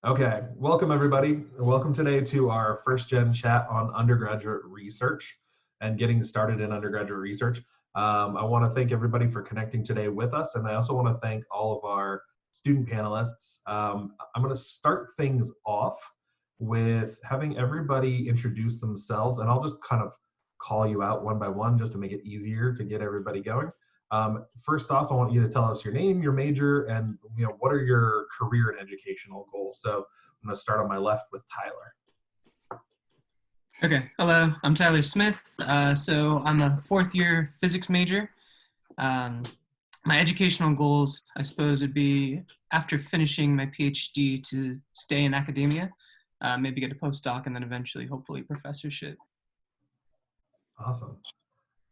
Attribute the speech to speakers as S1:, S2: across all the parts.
S1: Okay, welcome everybody. Welcome today to our first gen chat on undergraduate research and getting started in undergraduate research. I want to thank everybody for connecting today with us, and I also want to thank all of our student panelists. I'm going to start things off with having everybody introduce themselves, and I'll just kind of call you out one by one just to make it easier to get everybody going. First off, I want you to tell us your name, your major, and what are your career and educational goals. So I'm going to start on my left with Tyler.
S2: Okay, hello, I'm Tyler Smith. So I'm a fourth year physics major. My educational goals, I suppose, would be after finishing my PhD to stay in academia, maybe get a postdoc, and then eventually, hopefully, professorship.
S1: Awesome.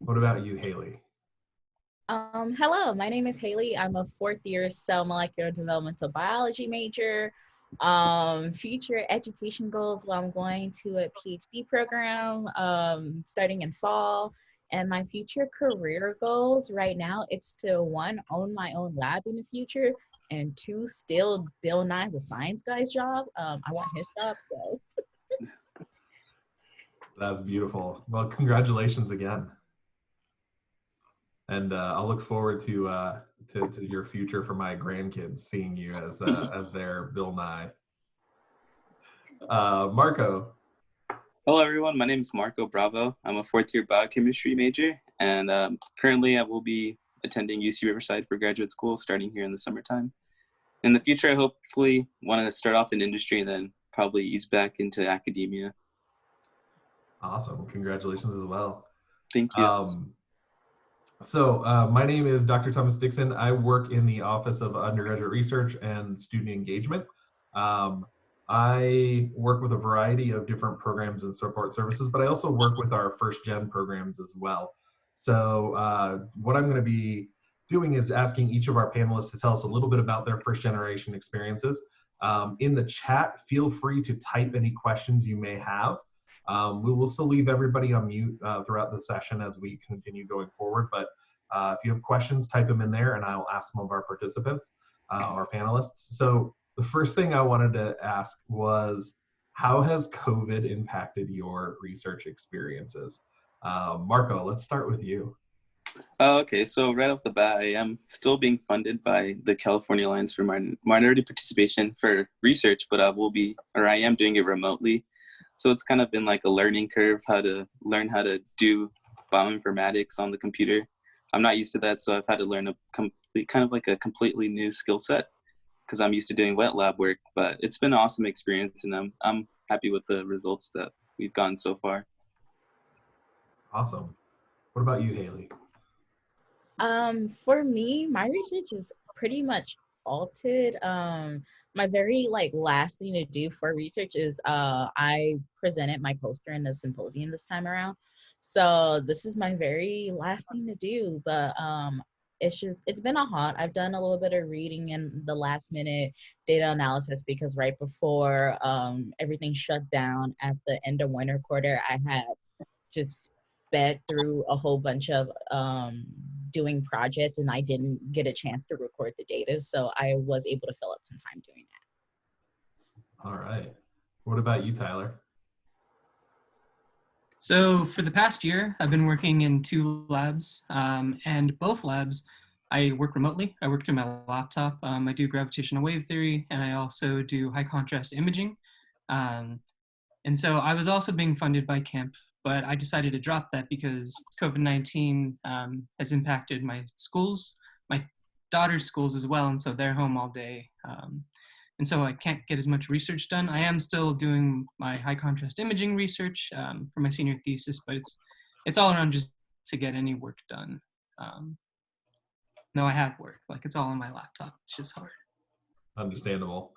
S1: What about you, Haley?
S3: Hello, my name is Haley. I'm a fourth year cell molecular developmental biology major. Future education goals, well, I'm going to a PhD program starting in fall. And my future career goals right now, it's to one, own my own lab in the future, and two, still Bill Nye the Science Guy's job. I want his job, so.
S1: That's beautiful. Well, congratulations again. And I'll look forward to your future for my grandkids, seeing you as their Bill Nye. Marco.
S4: Hello, everyone. My name is Marco Bravo. I'm a fourth year biochemistry major, and currently I will be attending UC Riverside for graduate school starting here in the summertime. In the future, I hopefully want to start off in industry and then probably ease back into academia.
S1: Awesome. Congratulations as well.
S4: Thank you.
S1: My name is Dr. Thomas Dixon. I work in the Office of Undergraduate Research and Student Engagement. I work with a variety of different programs and support services, but I also work with our first gen programs as well. So what I'm going to be doing is asking each of our panelists to tell us a little bit about their first generation experiences. In the chat, feel free to type any questions you may have. We will still leave everybody on mute throughout the session as we continue going forward, but if you have questions, type them in there and I'll ask some of our participants, our panelists. So the first thing I wanted to ask was, how has COVID impacted your research experiences? Marco, let's start with you.
S4: Okay, so right off the bat, I am still being funded by the California Alliance for Minority Participation for research, but I am doing it remotely. So it's kind of been like a learning curve, how to learn how to do bioinformatics on the computer. I'm not used to that, so I've had to learn a completely new skill set because I'm used to doing wet lab work. But it's been an awesome experience, and I'm happy with the results that we've gotten so far.
S1: Awesome. What about you, Haley?
S3: For me, my research is pretty much altered. My very last thing to do for research is I presented my poster in the symposium this time around. So this is my very last thing to do, but it's been a hot. I've done a little bit of reading and the last minute data analysis because right before everything shut down at the end of winter quarter, I had just sped through a whole bunch of doing projects and I didn't get a chance to record the data. So I was able to fill up some time doing that.
S1: All right. What about you, Tyler?
S2: So for the past year, I've been working in 2 labs, and both labs, I work remotely. I work through my laptop. I do gravitational wave theory, and I also do high contrast imaging. And so I was also being funded by CAMP, but I decided to drop that because COVID-19 has impacted my schools, my daughter's schools as well, and so they're home all day. And so I can't get as much research done. I am still doing my high contrast imaging research for my senior thesis, but it's all around just to get any work done. No, I have work, it's all on my laptop. It's just hard.
S1: Understandable.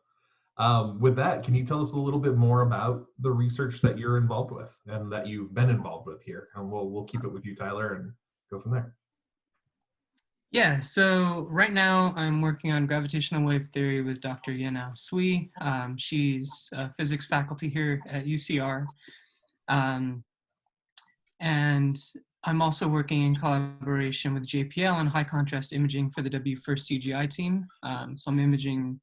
S1: With that, can you tell us a little bit more about the research that you're involved with and that you've been involved with here? And we'll keep it with you, Tyler, and go from there.
S2: Yeah, so right now I'm working on gravitational wave theory with Dr. Yanao Sui. She's a physics faculty here at UCR. And I'm also working in collaboration with JPL on high contrast imaging for the W1st CGI team. So I'm imaging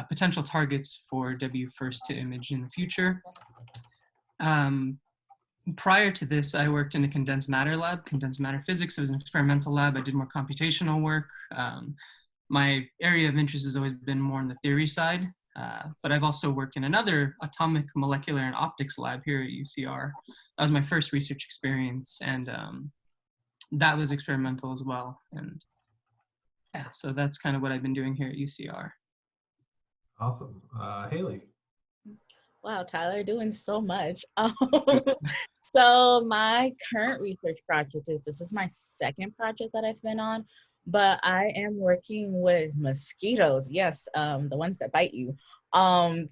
S2: potential targets for W1st to image in the future. Prior to this, I worked in a condensed matter lab, condensed matter physics. It was an experimental lab. I did more computational work. My area of interest has always been more on the theory side, but I've also worked in another atomic, molecular, and optics lab here at UCR. That was my first research experience, and that was experimental as well. And yeah, so that's kind of what I've been doing here at UCR.
S1: Awesome. Haley.
S3: Wow, Tyler, doing so much. So my current research project this is my second project that I've been on, but I am working with mosquitoes. Yes, the ones that bite you. I'm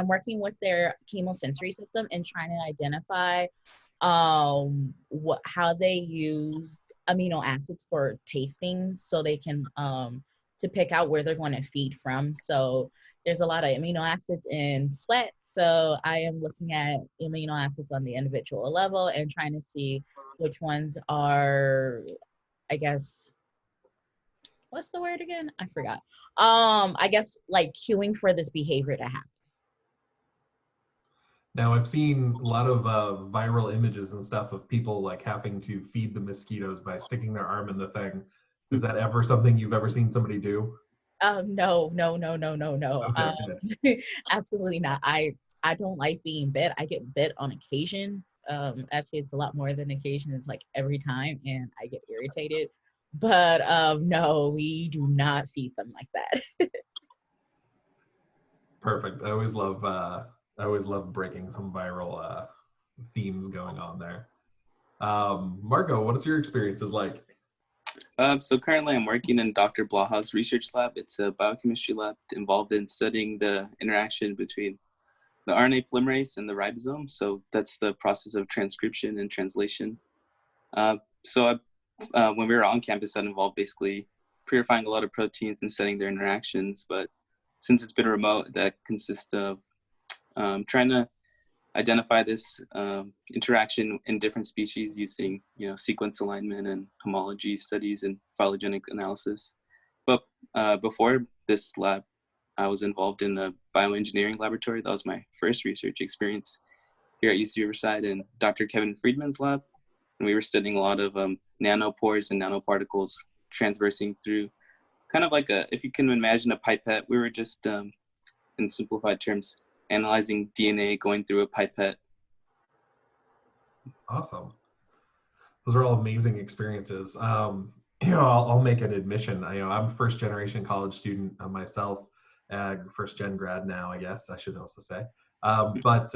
S3: working with their chemosensory system and trying to identify how they use amino acids for tasting, so they can to pick out where they're going to feed from. So there's a lot of amino acids in sweat. So I am looking at amino acids on the individual level and trying to see which ones are, I guess, what's the word again? I forgot. I guess like cueing for this behavior to happen.
S1: Now I've seen a lot of viral images and stuff of people like having to feed the mosquitoes by sticking their arm in the thing. Is that ever something you've ever seen somebody do?
S3: No.
S1: Okay, good.
S3: Absolutely not. I don't like being bit. I get bit on occasion. Actually, it's a lot more than occasion. It's like every time, and I get irritated. But no, we do not feed them like that.
S1: Perfect. I always love breaking some viral themes going on there. Marco, what is your experiences like?
S4: So currently I'm working in Dr. Blaha's research lab. It's a biochemistry lab involved in studying the interaction between the RNA polymerase and the ribosome. So that's the process of transcription and translation. When we were on campus, that involved basically purifying a lot of proteins and studying their interactions. But since it's been remote, that consists of trying to identify this interaction in different species using, sequence alignment and homology studies and phylogenetic analysis. But before this lab, I was involved in a bioengineering laboratory. That was my first research experience here at UC Riverside in Dr. Kevin Friedman's lab. And we were studying a lot of nanopores and nanoparticles transversing through kind of like if you can imagine a pipette, we were just, in simplified terms, analyzing DNA going through a pipette.
S1: Awesome. Those are all amazing experiences. I'll make an admission. I'm a first generation college student myself, first gen grad now, I guess I should also say. But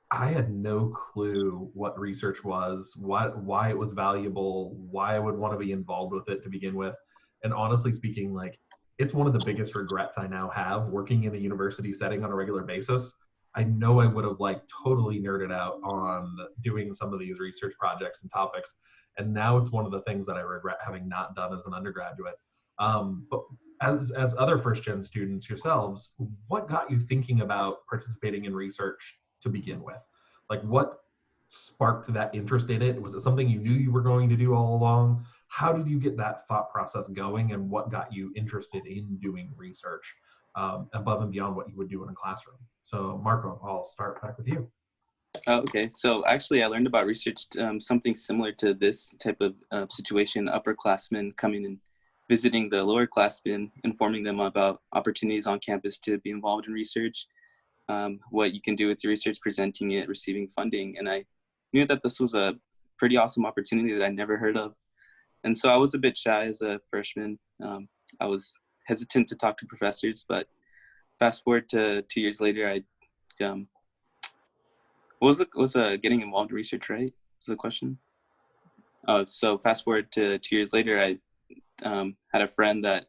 S1: I had no clue what research was, why it was valuable, why I would want to be involved with it to begin with. And honestly speaking, like, it's one of the biggest regrets I now have working in a university setting on a regular basis. I know I would have like totally nerded out on doing some of these research projects and topics. And now it's one of the things that I regret having not done as an undergraduate. But as other first gen students yourselves, what got you thinking about participating in research to begin with? Like, what sparked that interest in it? Was it something you knew you were going to do all along? How did you get that thought process going, and what got you interested in doing research above and beyond what you would do in a classroom? So Marco, I'll start back with you.
S4: Okay, so actually I learned about research, something similar to this type of situation, upperclassmen coming and visiting the lowerclassmen, informing them about opportunities on campus to be involved in research, what you can do with your research, presenting it, receiving funding. And I knew that this was a pretty awesome opportunity that I never heard of. And so I was a bit shy as a freshman. I was hesitant to talk to professors, but fast forward to 2 years later, I was getting involved in research, right? Is the question? So fast forward to 2 years later, I had a friend that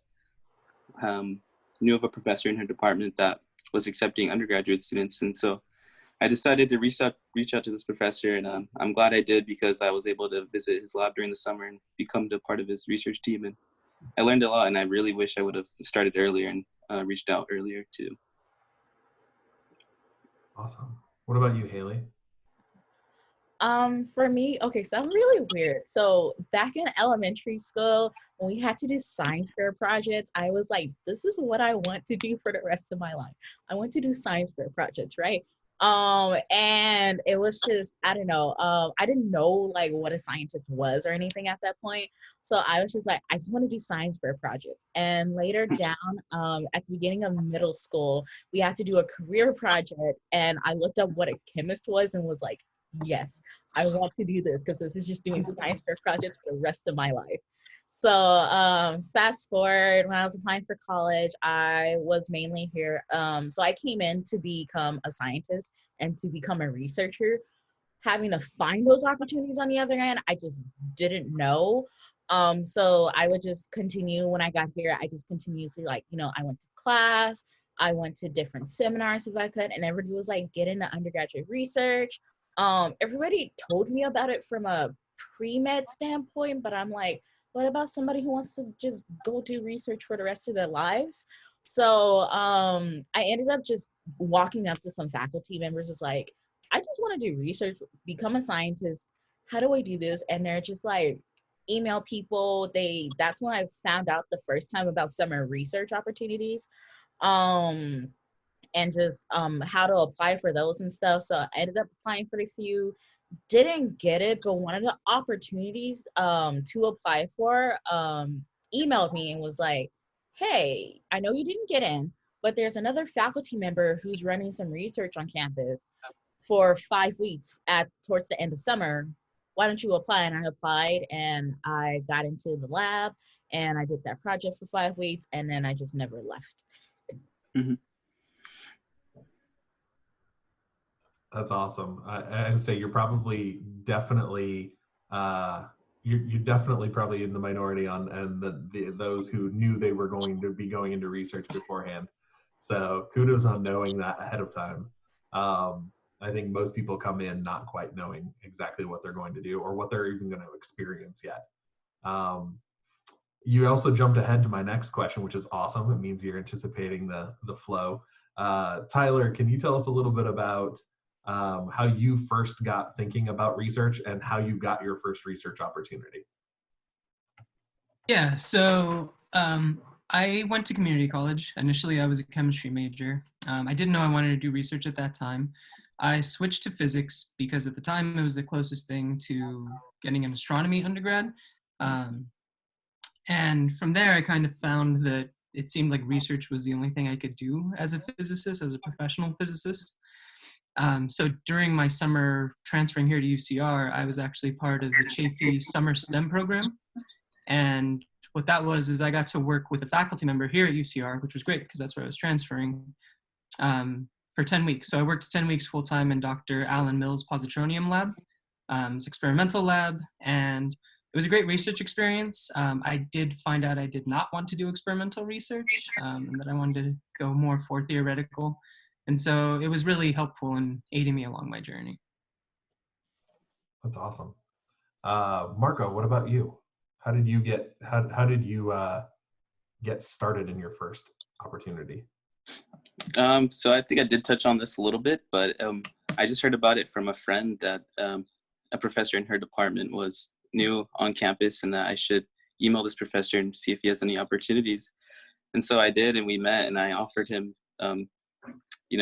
S4: knew of a professor in her department that was accepting undergraduate students. And so I decided to reach out to this professor, and I'm glad I did, because I was able to visit his lab during the summer and become a part of his research team. And I learned a lot, and I really wish I would have started earlier and reached out earlier too.
S1: Awesome. What about you, Haley?
S3: For me, okay, so I'm really weird. So back in elementary school, when we had to do science fair projects, I was like, this is what I want to do for the rest of my life. I want to do science fair projects, right? And it was just, I don't know, I didn't know like what a scientist was or anything at that point. So I was just like, I just want to do science fair projects. And later down, at the beginning of middle school, we had to do a career project, and I looked up what a chemist was and was like, yes, I want to do this because this is just doing science fair projects for the rest of my life. So fast forward, when I was applying for college, I was mainly here. So I came in to become a scientist and to become a researcher. Having to find those opportunities on the other end, I just didn't know. So I would just continue when I got here. I just continuously like, I went to class, I went to different seminars if I could, and everybody was like, get into undergraduate research. Everybody told me about it from a pre-med standpoint, but I'm like, what about somebody who wants to just go do research for the rest of their lives? So I ended up just walking up to some faculty members, is like, I just want to do research, become a scientist. How do I do this? And they're just like, email people. That's when I found out the first time about summer research opportunities. And just how to apply for those and stuff. So I ended up applying for a few, didn't get it, but one of the opportunities to apply for emailed me and was like, hey, I know you didn't get in, but there's another faculty member who's running some research on campus for 5 weeks towards the end of summer. Why don't you apply? And I applied, and I got into the lab, and I did that project for 5 weeks, and then I just never left.
S4: Mm-hmm.
S1: That's awesome. I'd say you're probably definitely you're definitely probably in the minority on and those who knew they were going to be going into research beforehand. So kudos on knowing that ahead of time. I think most people come in not quite knowing exactly what they're going to do or what they're even going to experience yet. You also jumped ahead to my next question, which is awesome. It means you're anticipating the flow. Tyler, can you tell us a little bit about how you first got thinking about research and how you got your first research opportunity?
S2: Yeah, so I went to community college. Initially, I was a chemistry major. I didn't know I wanted to do research at that time. I switched to physics because at the time it was the closest thing to getting an astronomy undergrad. And from there, I kind of found that it seemed like research was the only thing I could do as a physicist, as a professional physicist. So during my summer transferring here to UCR, I was actually part of the Chafee Summer STEM program. And what that was is I got to work with a faculty member here at UCR, which was great because that's where I was transferring, for 10 weeks. So I worked 10 weeks full-time in Dr. Alan Mills' positronium lab. It's experimental lab, and it was a great research experience. I did find out I did not want to do experimental research, and that I wanted to go more for theoretical. And so it was really helpful in aiding me along my journey.
S1: That's awesome. Marco, what about you? How did you get started in your first opportunity?
S4: So I think I did touch on this a little bit, but I just heard about it from a friend that a professor in her department was new on campus and that I should email this professor and see if he has any opportunities. And so I did, and we met, and I offered him,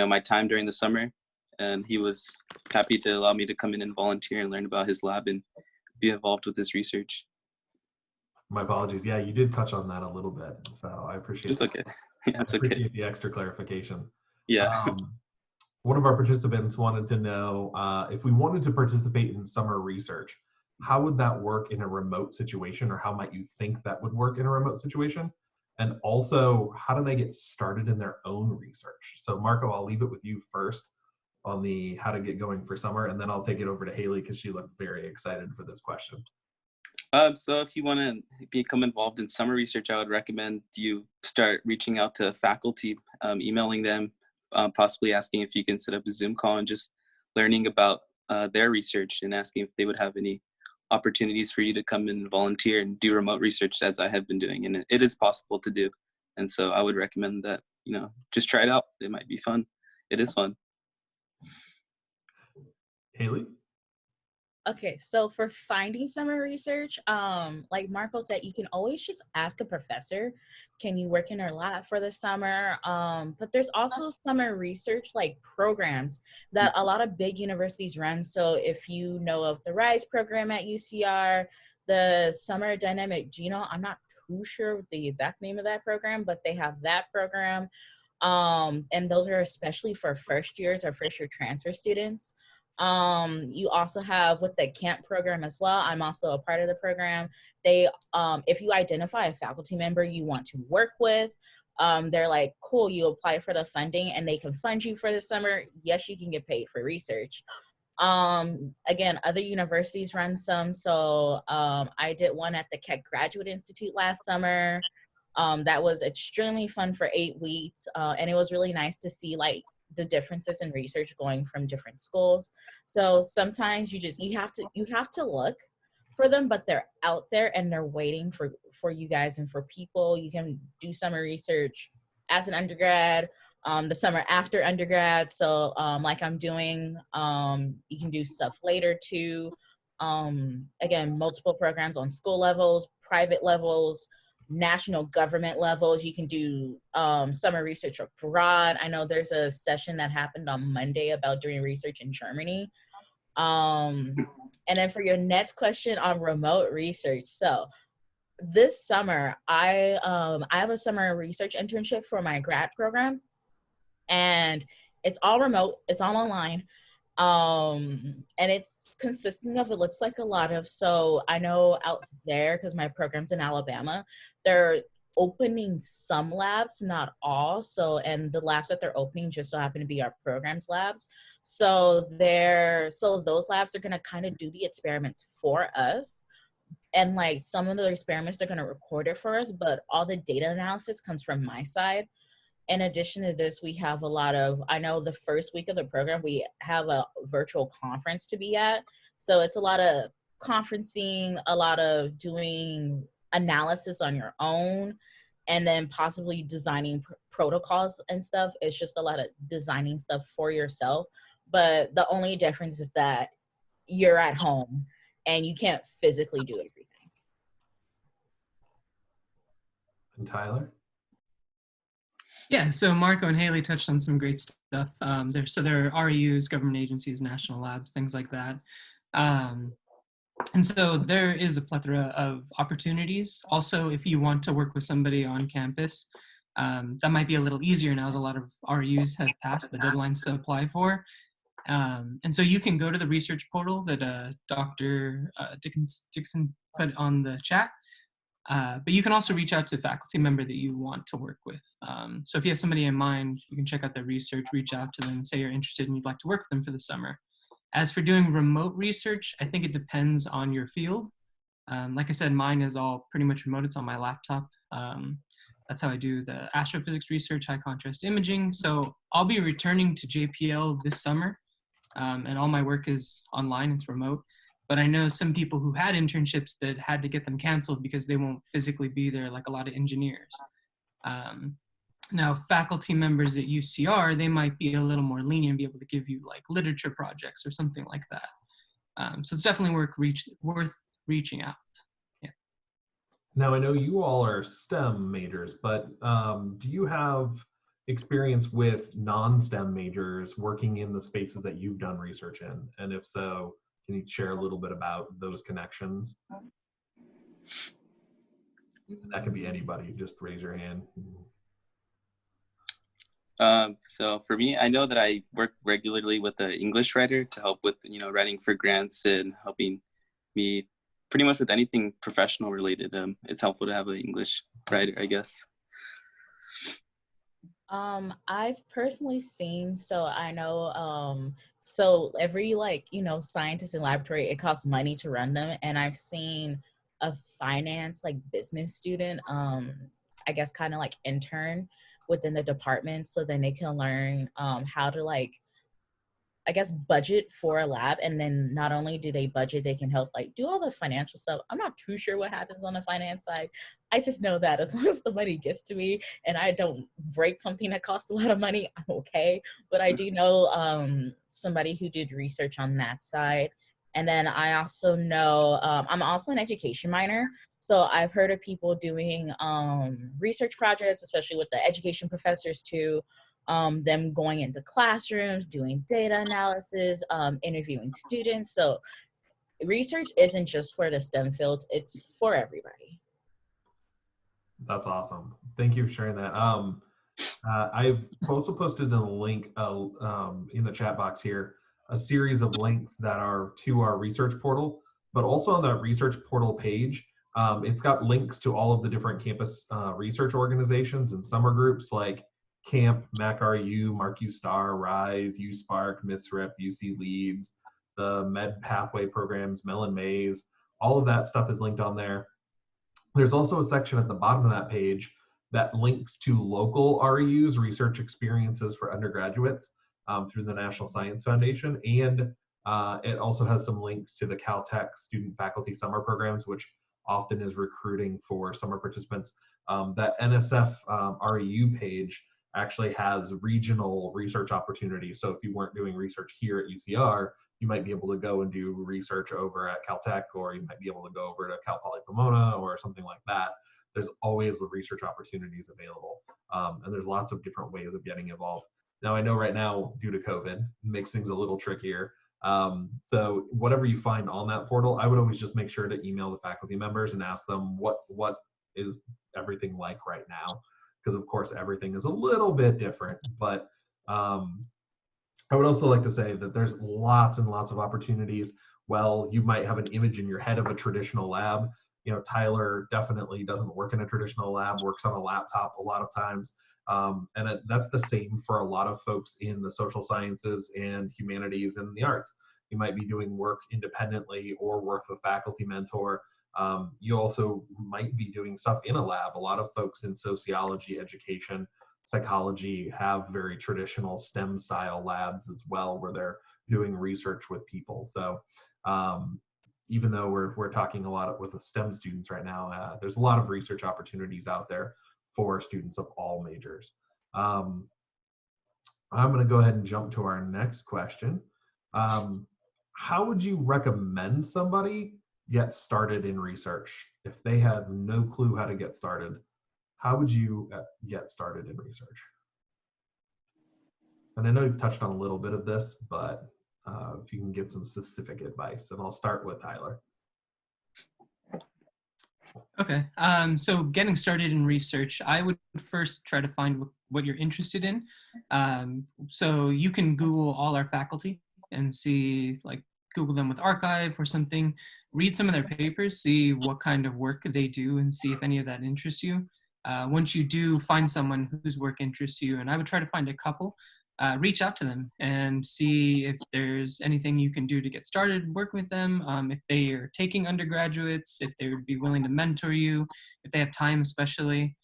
S4: my time during the summer, and he was happy to allow me to come in and volunteer and learn about his lab and be involved with his research.
S1: My apologies. Yeah, you did touch on that a little bit, so I appreciate
S4: It's okay. Yeah, it's okay.
S1: Appreciate the extra clarification.
S4: Yeah.
S1: One of our participants wanted to know if we wanted to participate in summer research, how would that work in a remote situation, or how might you think that would work in a remote situation? And also, how do they get started in their own research? So Marco, I'll leave it with you first on the how to get going for summer, and then I'll take it over to Haley because she looked very excited for this question.
S4: So if you want to become involved in summer research, I would recommend you start reaching out to faculty, emailing them, possibly asking if you can set up a Zoom call and just learning about their research and asking if they would have any opportunities for you to come and volunteer and do remote research as I have been doing. And it is possible to do. And so I would recommend that, just try it out. It might be fun. It is fun.
S1: Haley?
S3: Okay, so for finding summer research, like Marco said, you can always just ask a professor, can you work in our lab for the summer? But there's also summer research like programs that a lot of big universities run. So if you know of the RISE program at UCR, the Summer Dynamic Genome, I'm not too sure the exact name of that program, but they have that program. And those are especially for first years or first year transfer students. You also have with the camp program as well. I'm also a part of the program. They, if you identify a faculty member you want to work with, they're like, cool, you apply for the funding and they can fund you for the summer. Yes, you can get paid for research. Again, other universities run some. So I did one at the Keck Graduate Institute last summer. That was extremely fun for 8 weeks. And it was really nice to see like the differences in research going from different schools. So sometimes you have to look for them, but they're out there and they're waiting for you guys and for people. You can do summer research as an undergrad, the summer after undergrad. So like I'm doing, you can do stuff later too. Again, multiple programs on school levels, private levels, national government levels. You can do summer research abroad. I know there's a session that happened on Monday about doing research in Germany. And then for your next question on remote research. So this summer, I have a summer research internship for my grad program, and it's all remote, it's all online. And it's consisting of, it looks like a lot of, so I know out there, because my program's in Alabama, they're opening some labs, not all. So, and the labs that they're opening just so happen to be our programs labs. So those labs are gonna kind of do the experiments for us. And like some of the experiments, they're gonna record it for us, but all the data analysis comes from my side. In addition to this, we have a lot of, I know the first week of the program, we have a virtual conference to be at. So it's a lot of conferencing, a lot of doing analysis on your own, and then possibly designing protocols and stuff. It's just a lot of designing stuff for yourself. But the only difference is that you're at home and you can't physically do everything.
S1: And Tyler?
S2: Yeah, so Marco and Haley touched on some great stuff. There are REUs, government agencies, national labs, things like that. And so there is a plethora of opportunities. Also, if you want to work with somebody on campus, that might be a little easier now as a lot of REUs have passed the deadlines to apply for. And so you can go to the research portal that Dr. Dixon put on the chat. But you can also reach out to a faculty member that you want to work with. So if you have somebody in mind, you can check out their research, reach out to them, say you're interested and you'd like to work with them for the summer. As for doing remote research, I think it depends on your field. Like I said, mine is all pretty much remote. It's on my laptop. That's how I do the astrophysics research, high contrast imaging. So I'll be returning to JPL this summer, and all my work is online, it's remote. But I know some people who had internships that had to get them canceled because they won't physically be there, like a lot of engineers. Now, faculty members at UCR, they might be a little more lenient, be able to give you like literature projects or something like that. So it's definitely worth reaching out. Yeah.
S1: Now, I know you all are STEM majors, but do you have experience with non-STEM majors working in the spaces that you've done research in? And if so, can you share a little bit about those connections? That can be anybody, just raise your hand.
S4: So for me, I know that I work regularly with an English writer to help with, writing for grants and helping me pretty much with anything professional related. It's helpful to have an English writer, I guess.
S3: I've personally seen, so I know, so every scientist in laboratory, it costs money to run them. And I've seen a finance, business student, I guess kind of intern within the department, so then they can learn how to I guess budget for a lab. And then not only do they budget, they can help do all the financial stuff. I'm not too sure what happens on the finance side. I just know that as long as the money gets to me and I don't break something that costs a lot of money, I'm okay. But I do know somebody who did research on that side. And then I also know, I'm also an education minor. So I've heard of people doing research projects, especially with the education professors too, them going into classrooms, doing data analysis, interviewing students. So research isn't just for the STEM fields, it's for everybody.
S1: That's awesome. Thank you for sharing that. I've also posted a link in the chat box here, a series of links that are to our research portal, but also on that research portal page, it's got links to all of the different campus research organizations and summer groups like CAMP, MacRU, MarkU Star, RISE, USpark, MISRIP, UC Leads, the Med Pathway programs, Mellon Mays, all of that stuff is linked on there. There's also a section at the bottom of that page that links to local REUs, research experiences for undergraduates, through the National Science Foundation. And it also has some links to the Caltech student faculty summer programs, which often is recruiting for summer participants. That NSF REU page actually has regional research opportunities. So if you weren't doing research here at UCR, you might be able to go and do research over at Caltech, or you might be able to go over to Cal Poly Pomona or something like that. There's always the research opportunities available. And there's lots of different ways of getting involved. Now, I know right now, due to COVID, it makes things a little trickier. So whatever you find on that portal, I would always just make sure to email the faculty members and ask them what is everything like right now. Because of course, everything is a little bit different, but I would also like to say that there's lots and lots of opportunities. Well, you might have an image in your head of a traditional lab. You know, Tyler definitely doesn't work in a traditional lab, works on a laptop a lot of times. That's the same for a lot of folks in the social sciences and humanities and the arts. You might be doing work independently or work with a faculty mentor. You also might be doing stuff in a lab. A lot of folks in sociology, education, psychology have very traditional STEM style labs as well, where they're doing research with people. So even though we're talking a lot with the STEM students right now, there's a lot of research opportunities out there for students of all majors. I'm going to go ahead and jump to our next question. How would you recommend somebody get started in research if they have no clue how to get started? How would you get started in research? And I know you've touched on a little bit of this, but if you can give some specific advice, and I'll start with Tyler.
S2: Okay, so getting started in research, I would first try to find what you're interested in. So you can Google all our faculty and see, like, Google them with archive or something, read some of their papers, see what kind of work they do, and see if any of that interests you. Once you do find someone whose work interests you, and I would try to find a couple, reach out to them and see if there's anything you can do to get started working with them, if they are taking undergraduates, if they would be willing to mentor you, if they have time especially.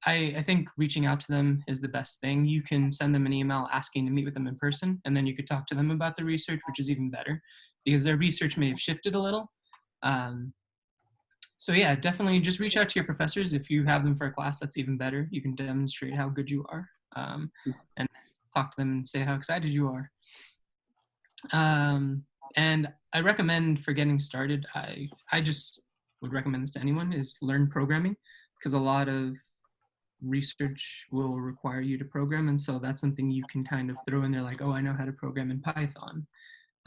S2: I think reaching out to them is the best thing. You can send them an email asking to meet with them in person, and then you could talk to them about the research, which is even better because their research may have shifted a little. So yeah, definitely just reach out to your professors. If you have them for a class, that's even better. You can demonstrate how good you are, and talk to them and say how excited you are. And I recommend, for getting started, I just would recommend this to anyone, is learn programming, because a lot of research will require you to program, and so that's something you can kind of throw in there, like, oh, I know how to program in Python,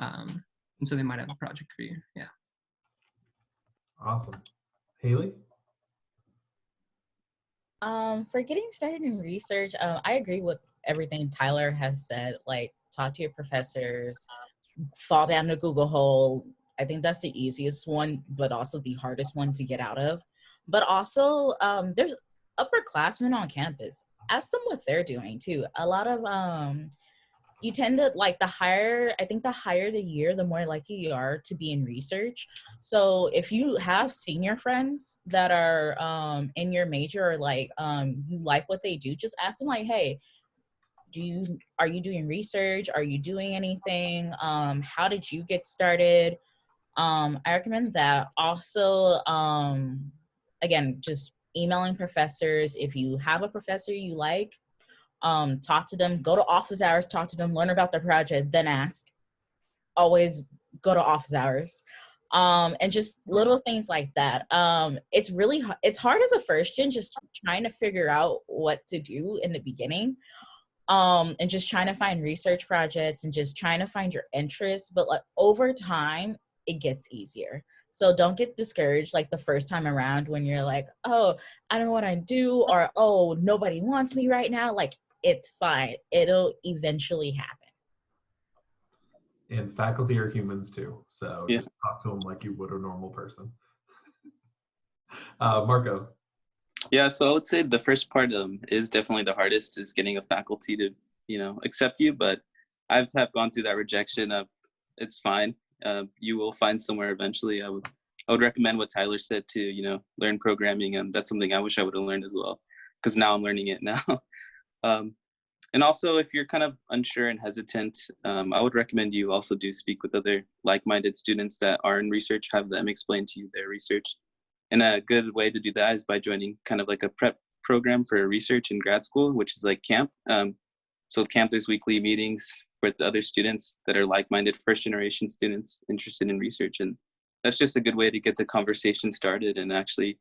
S2: and so they might have a project for you. Yeah.
S1: Awesome. Haley?
S3: For getting started in research, I agree with everything Tyler has said. Like, talk to your professors, fall down the Google hole. I think that's the easiest one, but also the hardest one to get out of. But also, there's upperclassmen on campus. Ask them what they're doing too. A lot of you tend to, like, the higher the year, the more likely you are to be in research. So if you have senior friends that are in your major, or like you like what they do, just ask them, like, hey, are you doing research? Are you doing anything? How did you get started? I recommend that. Also, again, just emailing professors. If you have a professor you like, talk to them, go to office hours, talk to them, learn about their project, then ask. Always go to office hours. And just little things like that. It's really it's hard as a first gen, just trying to figure out what to do in the beginning, and just trying to find research projects and just trying to find your interests. But like over time, it gets easier. So don't get discouraged like the first time around when you're like, oh, I don't know what I do, or oh, nobody wants me right now. Like, it's fine. It'll eventually happen.
S1: And faculty are humans too, so
S4: Yeah.
S1: just talk to them like you would a normal person. Marco.
S4: Yeah, so I would say the first part is definitely the hardest, is getting a faculty to, accept you. But have gone through that rejection of, it's fine. You will find somewhere eventually. I would recommend what Tyler said to, learn programming, and that's something I wish I would have learned as well, because now I'm learning it now. And also, if you're kind of unsure and hesitant, I would recommend you also do speak with other like-minded students that are in research, have them explain to you their research. And a good way to do that is by joining kind of like a prep program for research in grad school, which is like camp. So camp, there's weekly meetings with other students that are like-minded first-generation students interested in research. And that's just a good way to get the conversation started and actually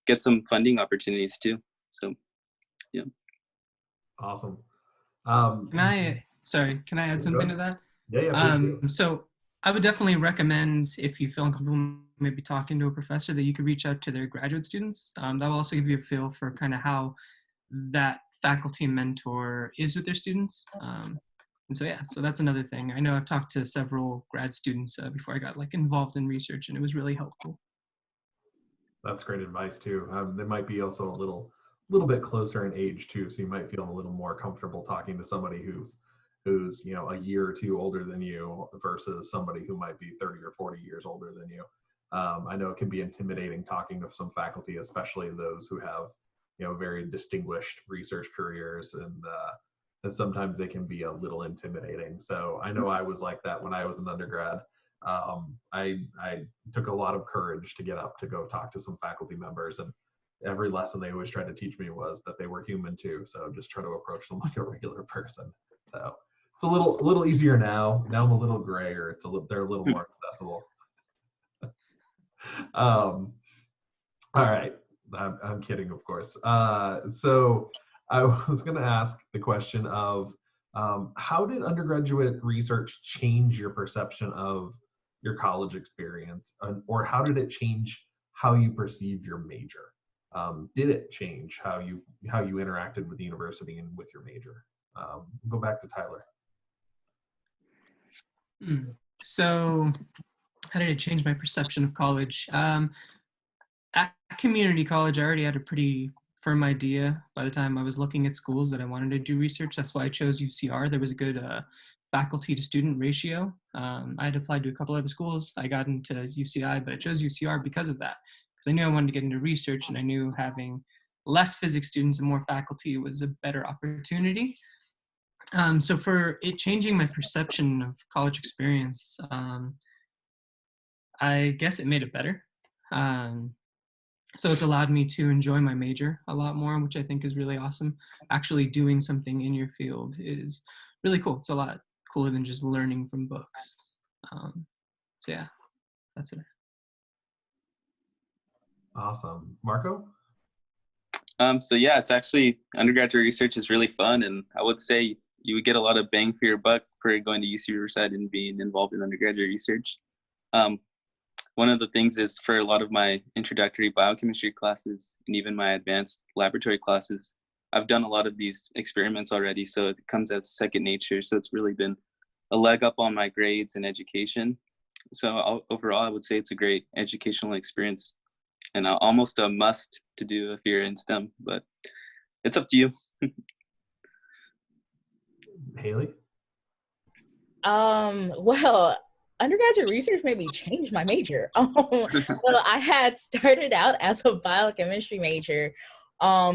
S4: get some funding opportunities too. So, yeah.
S1: Awesome.
S2: Can I add something to that?
S1: Yeah.
S2: So I would definitely recommend, if you feel uncomfortable maybe talking to a professor, that you could reach out to their graduate students. That will also give you a feel for kind of how that faculty mentor is with their students. And so that's another thing. I know I've talked to several grad students before I got like involved in research, and it was really helpful.
S1: That's great advice too. They might be also a little bit closer in age too, so you might feel a little more comfortable talking to somebody who's a year or two older than you versus somebody who might be 30 or 40 years older than you. I know it can be intimidating talking to some faculty, especially those who have very distinguished research careers, and sometimes they can be a little intimidating. So I know I was like that when I was an undergrad. I took a lot of courage to get up to go talk to some faculty members, and every lesson they always tried to teach me was that they were human too. So just try to approach them like a regular person. So it's a little easier now. Now I'm a little grayer. They're a little more accessible. All right. I'm kidding, of course. So I was going to ask the question of how did undergraduate research change your perception of your college experience, or how did it change how you perceived your major? Did it change how you interacted with the university and with your major? Go back to Tyler.
S2: So how did it change my perception of college? At community college, I already had a pretty firm idea by the time I was looking at schools that I wanted to do research. That's why I chose UCR. There was a good faculty to student ratio. I had applied to a couple other schools. I got into UCI, but I chose UCR because of that, because I knew I wanted to get into research, and I knew having less physics students and more faculty was a better opportunity. So for it changing my perception of college experience, I guess it made it better. So it's allowed me to enjoy my major a lot more, which I think is really awesome. Actually doing something in your field is really cool. It's a lot cooler than just learning from books. So yeah, that's it.
S1: Awesome. Marco?
S4: So yeah, it's actually, undergraduate research is really fun, and I would say you would get a lot of bang for your buck for going to UC Riverside and being involved in undergraduate research. One of the things is, for a lot of my introductory biochemistry classes and even my advanced laboratory classes, I've done a lot of these experiments already, so it comes as second nature. So it's really been a leg up on my grades and education. So overall, I would say it's a great educational experience, and almost a must to do if you're in STEM, but it's up to you.
S1: Haley?
S3: Well, undergraduate research made me change my major. Well, I had started out as a biochemistry major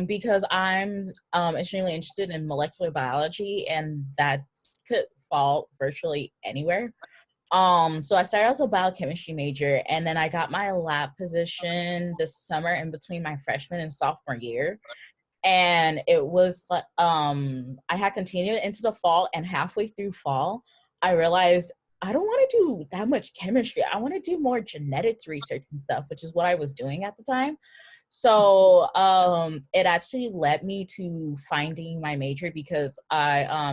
S3: because I'm extremely interested in molecular biology, and that could fall virtually anywhere. So I started as a biochemistry major, and then I got my lab position this summer in between my freshman and sophomore year. And it was I had continued into the fall, and halfway through fall, I realized I don't want to do that much chemistry. I want to do more genetics research and stuff, which is what I was doing at the time. So it actually led me to finding my major because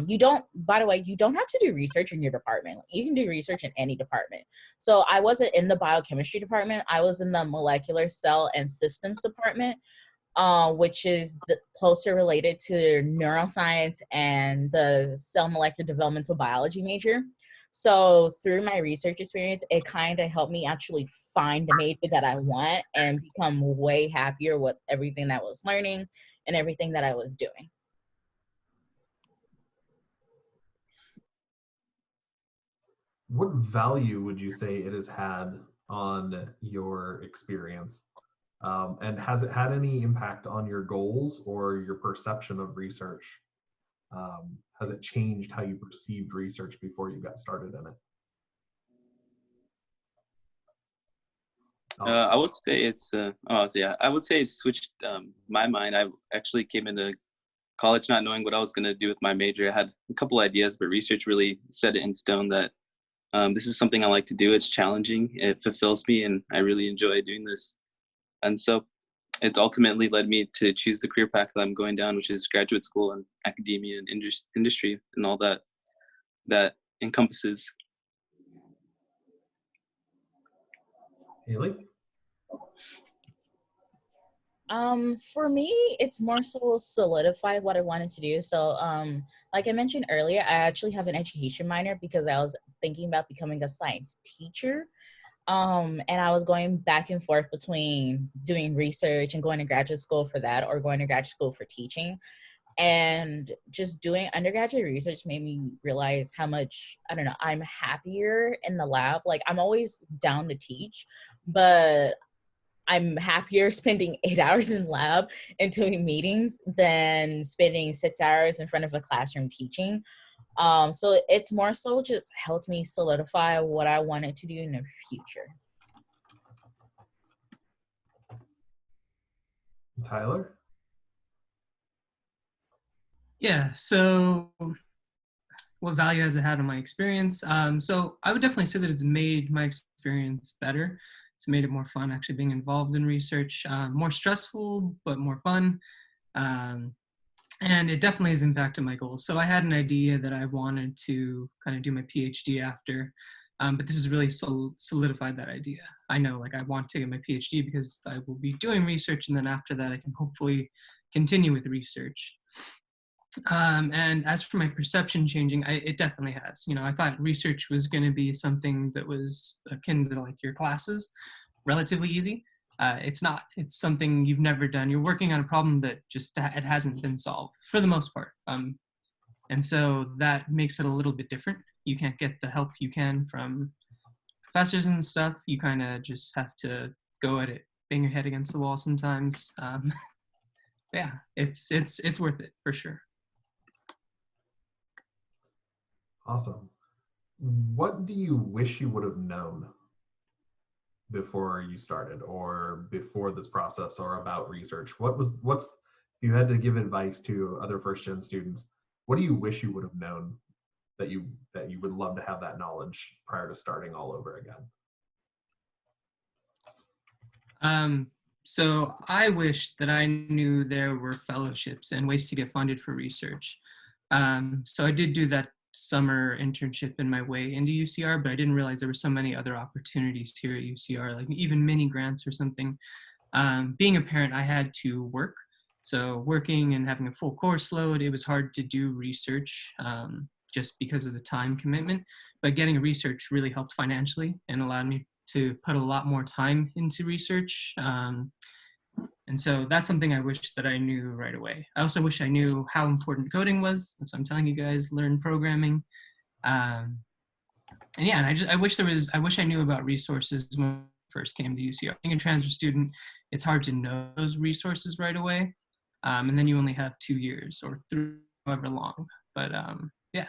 S3: you don't, by the way, you don't have to do research in your department. You can do research in any department. So I wasn't in the biochemistry department. I was in the molecular cell and systems department, which is closer related to neuroscience and the cell molecular developmental biology major. So through my research experience, it kind of helped me actually find the major that I want and become way happier with everything that I was learning and everything that I was doing.
S1: What value would you say it has had on your experience? And has it had any impact on your goals or your perception of research? Has it changed how you perceived research before you got started in it?
S4: I would say it's I would say it switched my mind. I actually came into college not knowing what I was going to do with my major. I had a couple ideas, but research really set it in stone that this is something I like to do. It's challenging, it fulfills me, and I really enjoy doing this. And so it's ultimately led me to choose the career path that I'm going down, which is graduate school and academia and industry and all that encompasses.
S1: Haley?
S3: For me, it's more so solidified what I wanted to do. So, like I mentioned earlier, I actually have an education minor because I was thinking about becoming a science teacher. And I was going back and forth between doing research and going to graduate school for that or going to graduate school for teaching. And just doing undergraduate research made me realize how much, I don't know, I'm happier in the lab. Like, I'm always down to teach, but I'm happier spending 8 hours in lab and doing meetings than spending 6 hours in front of a classroom teaching. So it's more so just helped me solidify what I wanted to do in the future.
S1: Tyler?
S2: Yeah, so what value has it had on my experience? So I would definitely say that it's made my experience better. It's made it more fun actually being involved in research, more stressful, but more fun. Um, and it definitely has impacted my goals. So I had an idea that I wanted to kind of do my PhD after, but this has really solidified that idea. I know like I want to get my PhD because I will be doing research, and then after that I can hopefully continue with research. And as for my perception changing, it definitely has. You know, I thought research was going to be something that was akin to like your classes, relatively easy. It's not. It's something you've never done. You're working on a problem that just it hasn't been solved for the most part. And so that makes it a little bit different. You can't get the help you can from professors and stuff. You kind of just have to go at it, bang your head against the wall sometimes. Yeah, it's worth it for sure.
S1: Awesome. What do you wish you would have known before you started or before this process or about research? If you had to give advice to other first gen students, what do you wish you would have known that you would love to have that knowledge prior to starting all over again?
S2: So I wish that I knew there were fellowships and ways to get funded for research. So I did do that summer internship in my way into UCR, but I didn't realize there were so many other opportunities here at UCR, like even mini grants or something. Being a parent, I had to work. So working and having a full course load, it was hard to do research just because of the time commitment. But getting a research really helped financially and allowed me to put a lot more time into research. And so that's something I wish that I knew right away. I also wish I knew how important coding was. So I'm telling you guys, learn programming. And yeah, and I wish I knew about resources when I first came to UCR. Being a transfer student, it's hard to know those resources right away. And then you only have 2 years or however long. But yeah,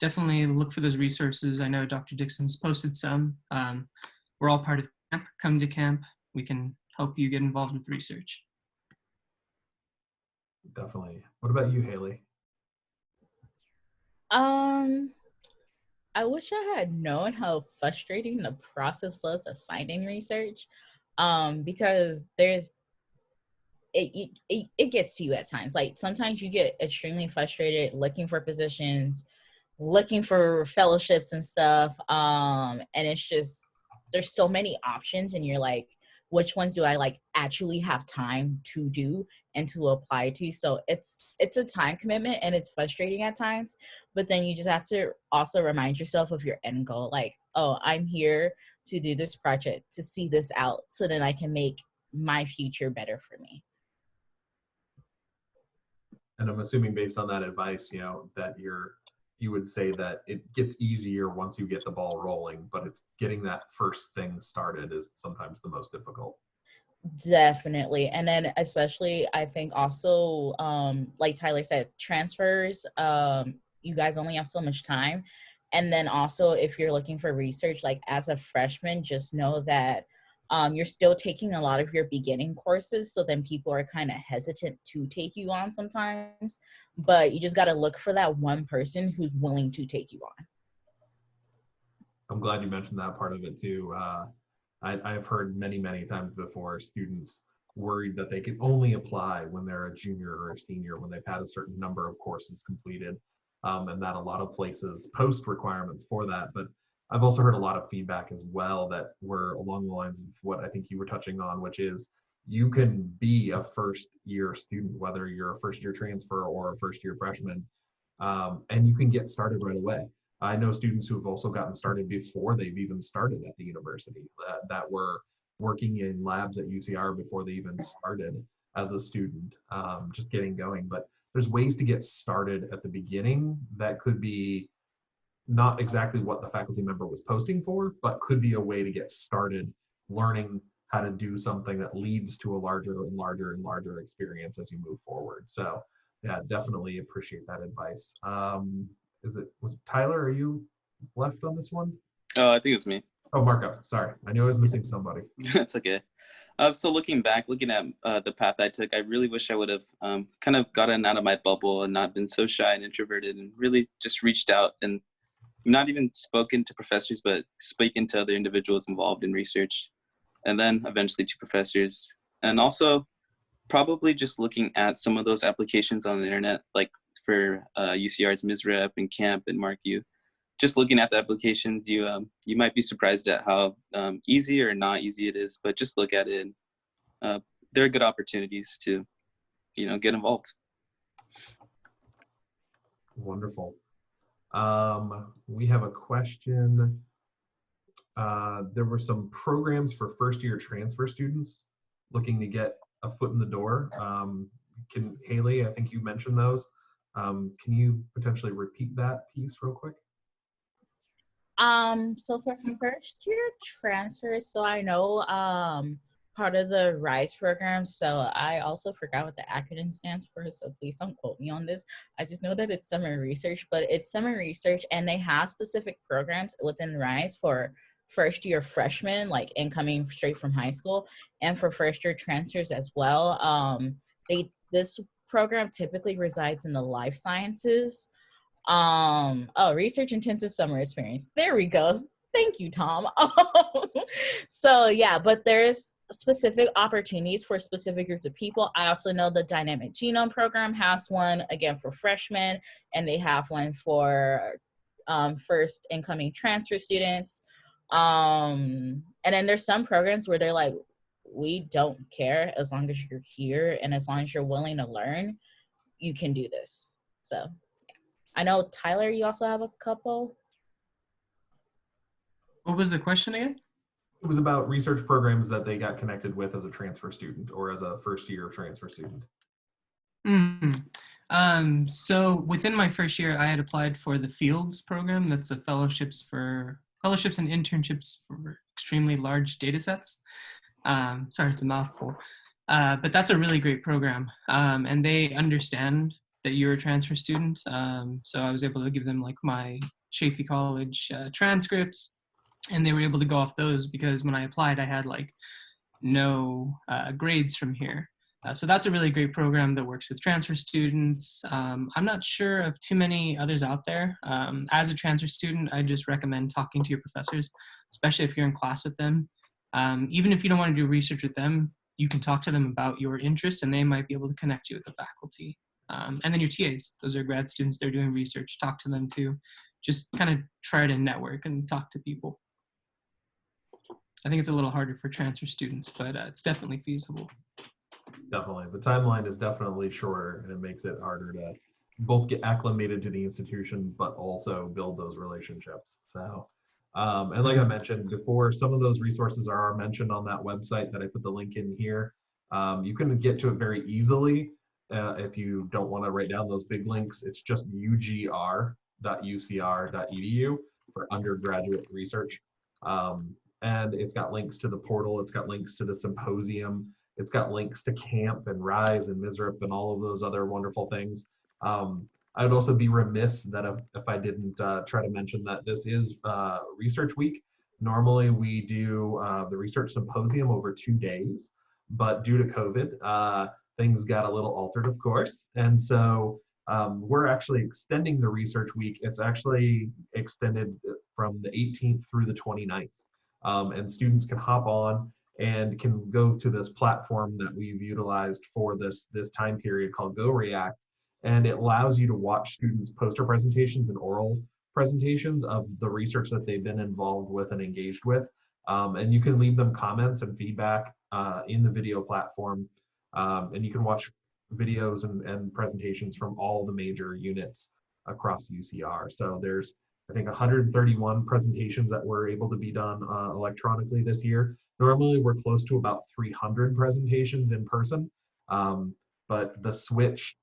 S2: definitely look for those resources. I know Dr. Dixon's posted some. We're all part of camp. Come to camp. We can help you get involved with research.
S1: Definitely. What about you, Haley?
S3: Um, I wish I had known how frustrating the process was of finding research, because it gets to you at times. Like sometimes you get extremely frustrated looking for positions, looking for fellowships and stuff, and it's just there's so many options, and you're like, which ones do I like actually have time to do and to apply to? So it's a time commitment, and it's frustrating at times, but then you just have to also remind yourself of your end goal, like, oh, I'm here to do this project, to see this out, so then I can make my future better for me.
S1: And I'm assuming based on that advice, that you would say that it gets easier once you get the ball rolling, but it's getting that first thing started is sometimes the most difficult.
S3: Definitely. And then especially I think also like Tyler said, transfers, you guys only have so much time. And then also if you're looking for research, like as a freshman, just know that you're still taking a lot of your beginning courses. So then people are kind of hesitant to take you on sometimes. But you just got to look for that one person who's willing to take you on.
S1: I'm glad you mentioned that part of it too. I've heard many, many times before students worried that they can only apply when they're a junior or a senior, when they've had a certain number of courses completed, and that a lot of places post requirements for that. But I've also heard a lot of feedback as well that were along the lines of what I think you were touching on, which is you can be a first year student, whether you're a first year transfer or a first year freshman, and you can get started right away. I know students who have also gotten started before they've even started at the university, that were working in labs at UCR before they even started as a student, just getting going. But there's ways to get started at the beginning that could be not exactly what the faculty member was posting for, but could be a way to get started learning how to do something that leads to a larger and larger and larger experience as you move forward. So yeah, definitely appreciate that advice. Was Tyler, are you left on this one?
S4: Oh, I think it was me.
S1: Oh, Marco, sorry. I knew I was missing somebody.
S4: That's okay. So looking back, looking at the path I took, I really wish I would have kind of gotten out of my bubble and not been so shy and introverted, and really just reached out and not even spoken to professors, but spoken to other individuals involved in research, and then eventually to professors. And also probably just looking at some of those applications on the internet, like for UCR's MISREP and CAMP and MarkU. Just looking at the applications, you might be surprised at how easy or not easy it is, but just look at it. And, there are good opportunities to, get involved.
S1: Wonderful. We have a question. There were some programs for first year transfer students looking to get a foot in the door. Haley, I think you mentioned those. Can you potentially repeat that piece real quick?
S3: So for first year transfers, so I know part of the RISE program, so I also forgot what the acronym stands for, so please don't quote me on this. I just know that it's summer research, but it's summer research, and they have specific programs within RISE for first year freshmen, like incoming straight from high school, and for first year transfers as well. This program typically resides in the life sciences. Research intensive summer experience. There we go. Thank you, Tom. So yeah, but there's specific opportunities for specific groups of people. I also know the Dynamic Genome Program has one, again, for freshmen, and they have one for first incoming transfer students. And then there's some programs where they're like, we don't care as long as you're here and as long as you're willing to learn, you can do this. So I know, Tyler, you also have a couple.
S2: What was the question again?
S1: It was about research programs that they got connected with as a transfer student or as a first year transfer student.
S2: So within my first year, I had applied for the Fields program. That's a fellowships and internships for extremely large data sets. Sorry, it's a mouthful. But that's a really great program. And they understand that you're a transfer student. So I was able to give them like my Chaffey College transcripts, and they were able to go off those because when I applied, I had like no grades from here. So that's a really great program that works with transfer students. I'm not sure of too many others out there. As a transfer student, I just recommend talking to your professors, especially if you're in class with them. Even if you don't want to do research with them, you can talk to them about your interests and they might be able to connect you with the faculty. And then your TAs, those are grad students, they're doing research, talk to them too. Just kind of try to network and talk to people. I think it's a little harder for transfer students, but it's definitely feasible.
S1: Definitely. The timeline is definitely shorter and it makes it harder to both get acclimated to the institution, but also build those relationships. So, and like I mentioned before, some of those resources are mentioned on that website that I put the link in here. You can get to it very easily if you don't want to write down those big links. It's just ugr.ucr.edu for undergraduate research. And it's got links to the portal. It's got links to the symposium. It's got links to CAMP and RISE and MISRIP and all of those other wonderful things. I would also be remiss that if I didn't try to mention that this is Research Week. Normally we do the Research Symposium over 2 days, but due to COVID, things got a little altered, of course. And so we're actually extending the Research Week. It's actually extended from the 18th through the 29th. And students can hop on and can go to this platform that we've utilized for this time period called Go React, and it allows you to watch students' poster presentations and oral presentations of the research that they've been involved with and engaged with. And you can leave them comments and feedback in the video platform, and you can watch videos and presentations from all the major units across UCR. So there's, I think, 131 presentations that were able to be done electronically this year. Normally, we're close to about 300 presentations in person, but the switch,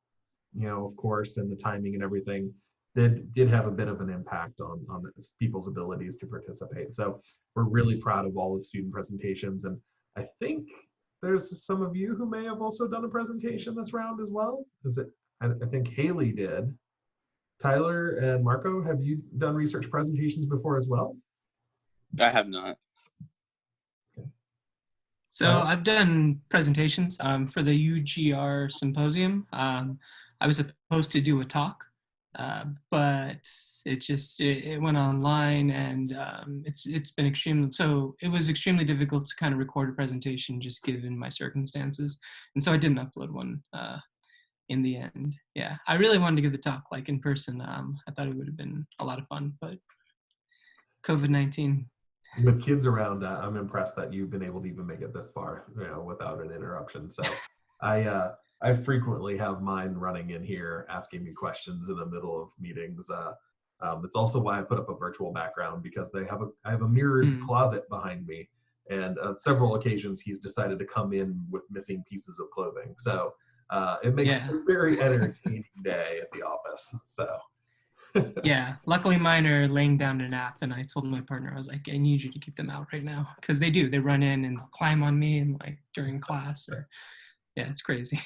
S1: of course, and the timing and everything did have a bit of an impact on people's abilities to participate. So we're really proud of all the student presentations, and I think there's some of you who may have also done a presentation this round as well. I think Haley did. Tyler and Marco, have you done research presentations before as well?
S4: I have not.
S2: So I've done presentations for the UGR symposium. I was supposed to do a talk, but it went online, and it was extremely difficult to kind of record a presentation just given my circumstances, and so I didn't upload one in the end. Yeah, I really wanted to give the talk like in person. I thought it would have been a lot of fun, but COVID-19.
S1: With kids around, I'm impressed that you've been able to even make it this far, without an interruption. So I frequently have mine running in here asking me questions in the middle of meetings. It's also why I put up a virtual background, because I have a mirrored closet behind me, and several occasions he's decided to come in with missing pieces of clothing. So it makes a very entertaining day at the office. So.
S2: Yeah, luckily mine are laying down a nap, and I told my partner, I was like, I need you to keep them out right now, because they run in and climb on me and like during class, yeah, it's crazy.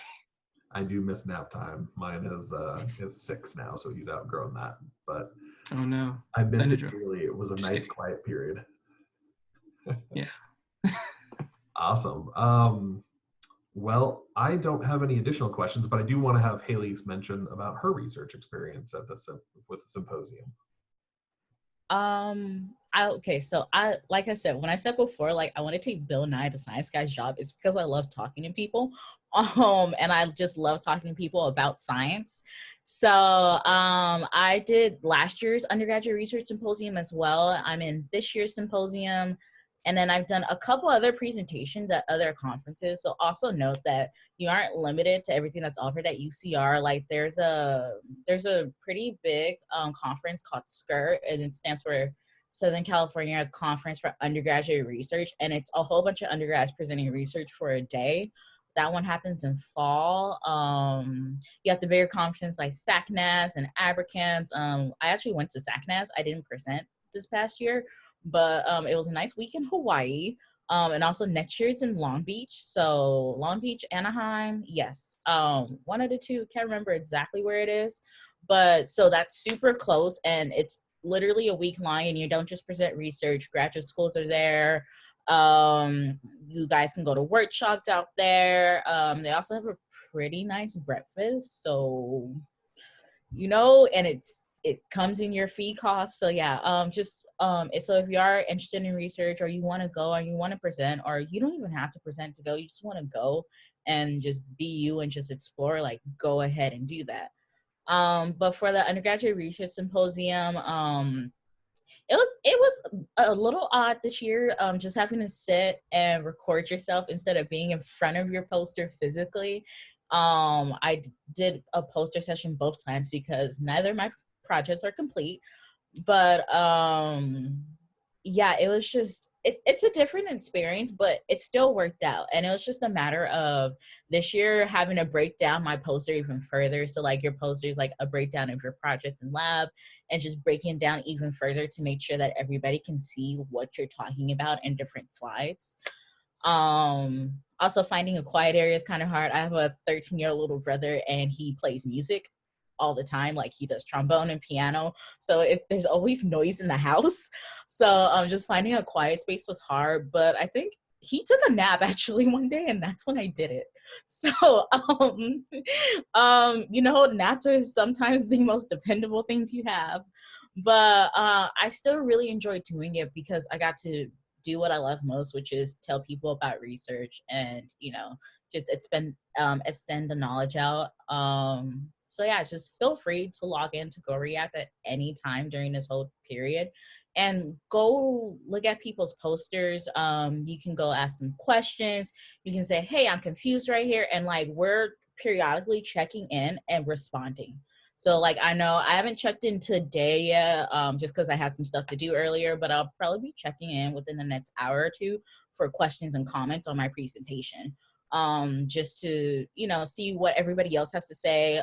S1: I do miss nap time. Mine is 6 now, so he's outgrown that, but
S2: oh no,
S1: I miss it dearly. It was a nice quiet period.
S2: Yeah.
S1: Awesome. Well, I don't have any additional questions, but I do want to have Haley's mention about her research experience at with the symposium.
S3: So like I said, when I said before, like I want to take Bill Nye the Science Guy's job, it's because I love talking to people. And I just love talking to people about science. So I did last year's undergraduate research symposium as well. I'm in this year's symposium. And then I've done a couple other presentations at other conferences. So also note that you aren't limited to everything that's offered at UCR. Like there's a pretty big conference called SCURT, and it stands for Southern California Conference for Undergraduate Research. And it's a whole bunch of undergrads presenting research for a day. That one happens in fall. You have the bigger conferences like SACNAS and ABRCAMS. I actually went to SACNAS. I didn't present this past year, but it was a nice week in Hawaii. And also next year it's in Long Beach. So Long Beach, Anaheim, yes. One of the two, can't remember exactly where it is. But so that's super close, and it's literally a week long, and you don't just present research. Graduate schools are there. You guys can go to workshops out there. They also have a pretty nice breakfast, so and it comes in your fee cost. So yeah, so if you are interested in research, or you want to go and you want to present, or you don't even have to present to go, you just want to go and just be you and just explore, like, go ahead and do that. But for the undergraduate research symposium, it was a little odd this year, just having to sit and record yourself instead of being in front of your poster physically. I did a poster session both times because neither of my projects are complete, but yeah, it was just it's a different experience, but it still worked out. And it was just a matter of this year having to break down my poster even further. So like, your poster is like a breakdown of your project in lab, and just breaking it down even further to make sure that everybody can see what you're talking about in different slides. Also, finding a quiet area is kind of hard. I have a 13-year-old little brother, and he plays music all the time. Like, he does trombone and piano, so there's always noise in the house. So just finding a quiet space was hard, but I think he took a nap actually one day, and that's when I did it. So naps are sometimes the most dependable things you have. But I still really enjoyed doing it because I got to do what I love most, which is tell people about research and, just extend the knowledge out. So yeah, just feel free to log in to Go React at any time during this whole period, and go look at people's posters. You can go ask them questions. You can say, hey, I'm confused right here. And like, we're periodically checking in and responding. So like, I know I haven't checked in today yet, just because I had some stuff to do earlier, but I'll probably be checking in within the next hour or two for questions and comments on my presentation, just to, see what everybody else has to say.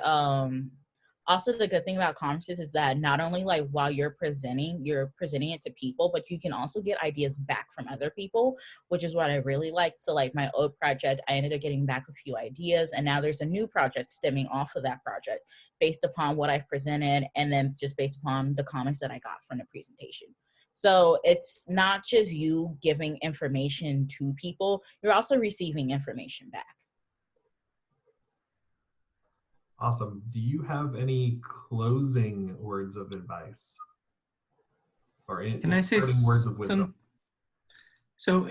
S3: Also, the good thing about conferences is that not only like while you're presenting it to people, but you can also get ideas back from other people, which is what I really like. So like, my old project, I ended up getting back a few ideas, and now there's a new project stemming off of that project based upon what I've presented, and then just based upon the comments that I got from the presentation. So it's not just you giving information to people, you're also receiving information back.
S1: Awesome. Do you have any closing words of advice? Or
S2: Can I say
S1: parting words of wisdom?
S2: So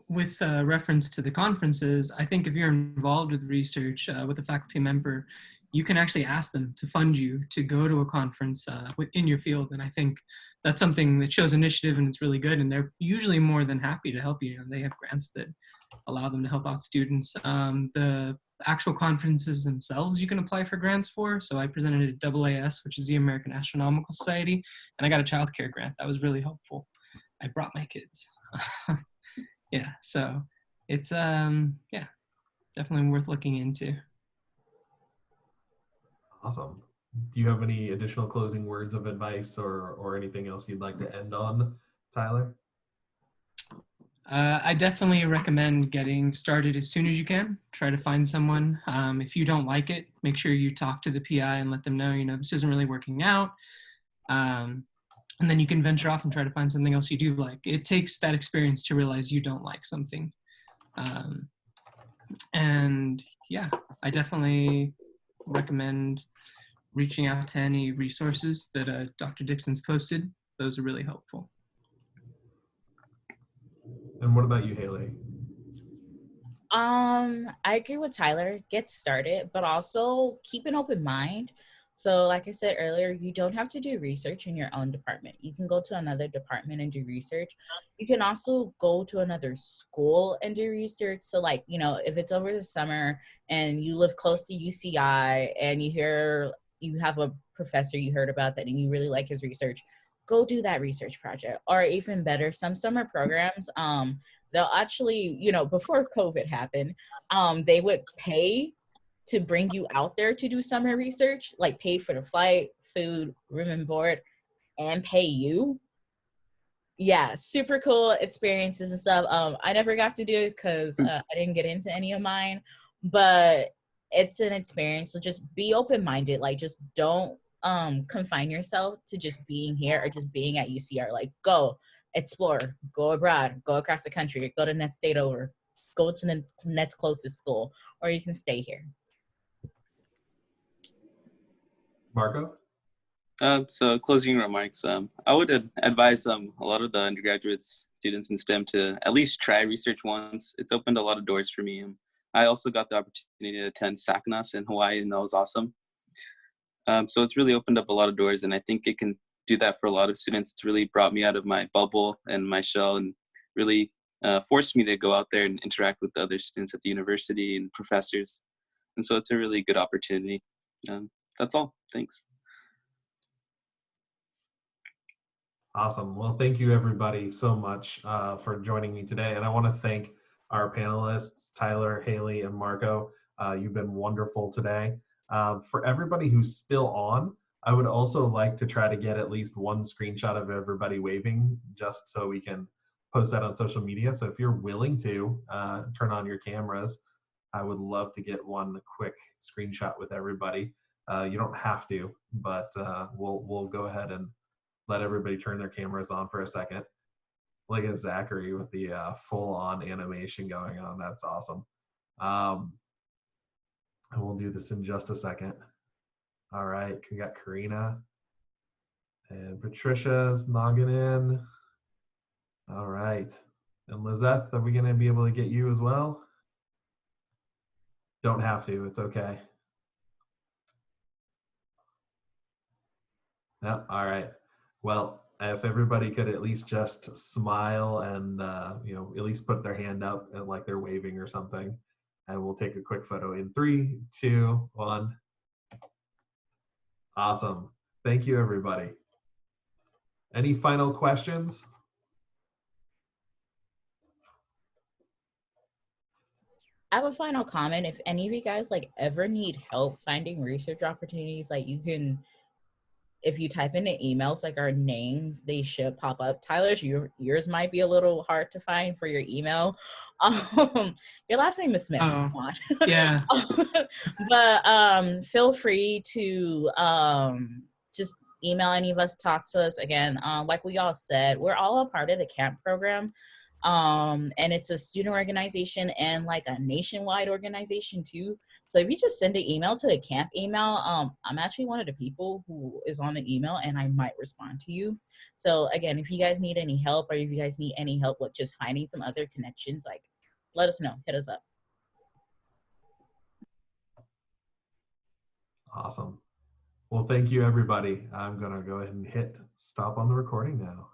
S2: with reference to the conferences, I think if you're involved with research with a faculty member, you can actually ask them to fund you to go to a conference within your field. And I think that's something that shows initiative, and it's really good. And they're usually more than happy to help you. They have grants that allow them to help out students. The actual conferences themselves, you can apply for grants for. So I presented at AAS, which is the American Astronomical Society, and I got a childcare grant. That was really helpful. I brought my kids. Yeah, so it's definitely worth looking into.
S1: Awesome. Do you have any additional closing words of advice or anything else you'd like to end on, Tyler?
S2: I definitely recommend getting started as soon as you can. Try to find someone. If you don't like it, make sure you talk to the PI and let them know, this isn't really working out. And then you can venture off and try to find something else you do like. It takes that experience to realize you don't like something. And yeah, I definitely recommend reaching out to any resources that Dr. Dixon's posted. Those are really helpful.
S1: And what about you, Haley?
S3: I agree with Tyler. Get started, but also keep an open mind. So like I said earlier, you don't have to do research in your own department. You can go to another department and do research. You can also go to another school and do research. So like, if it's over the summer and you live close to UCI and you have a professor you heard about that and you really like his research, go do that research project. Or even better, some summer programs, they'll actually, before COVID happened, they would pay to bring you out there to do summer research, like pay for the flight, food, room and board, and pay you. Yeah, super cool experiences and stuff. I never got to do it because I didn't get into any of mine, but it's an experience. So just be open-minded. Like, just don't confine yourself to just being here or just being at UCR. Like, go explore, go abroad, go across the country, go to the next state over, go to the next closest school, or you can stay here.
S1: Marco?
S4: So closing remarks, I would advise a lot of the undergraduate students in STEM to at least try research once. It's opened a lot of doors for me. I also got the opportunity to attend SACNAS in Hawaii, and that was awesome. So it's really opened up a lot of doors, and I think it can do that for a lot of students. It's really brought me out of my bubble and my shell, and really forced me to go out there and interact with the other students at the university and professors. And so it's a really good opportunity. That's all. Thanks.
S1: Awesome. Well, thank you everybody so much for joining me today. And I want to thank our panelists, Tyler, Haley, and Marco. You've been wonderful today. For everybody who's still on, I would also like to try to get at least one screenshot of everybody waving just so we can post that on social media. So if you're willing to turn on your cameras, I would love to get one quick screenshot with everybody. You don't have to, but we'll go ahead and let everybody turn their cameras on for a second. Look at Zachary with the full-on animation going on. That's awesome. And we'll do this in just a second. All right, we got Karina and Patricia's logging in. All right, and Lizette, are we gonna be able to get you as well? Don't have to, it's okay. No, all right. Well, if everybody could at least just smile and at least put their hand up and like they're waving or something, and we'll take a quick photo in 3, 2, 1. Awesome. Thank you, everybody. Any final questions?
S3: I have a final comment. If any of you guys like ever need help finding research opportunities, like you can, if you type in the emails, like our names, they should pop up. Tyler's, yours might be a little hard to find for your email. Your last name is Smith.
S2: Oh,
S3: Come on.
S2: yeah.
S3: But feel free to just email any of us, talk to us. Again, like we all said, we're all a part of the CAMP program. And it's a student organization and like a nationwide organization too. So if you just send an email to the camp email, I'm actually one of the people who is on the email and I might respond to you. So again, if you guys need any help or if you guys need any help with just finding some other connections, like let us know, hit us up.
S1: Awesome. Well, thank you, everybody. I'm gonna go ahead and hit stop on the recording now.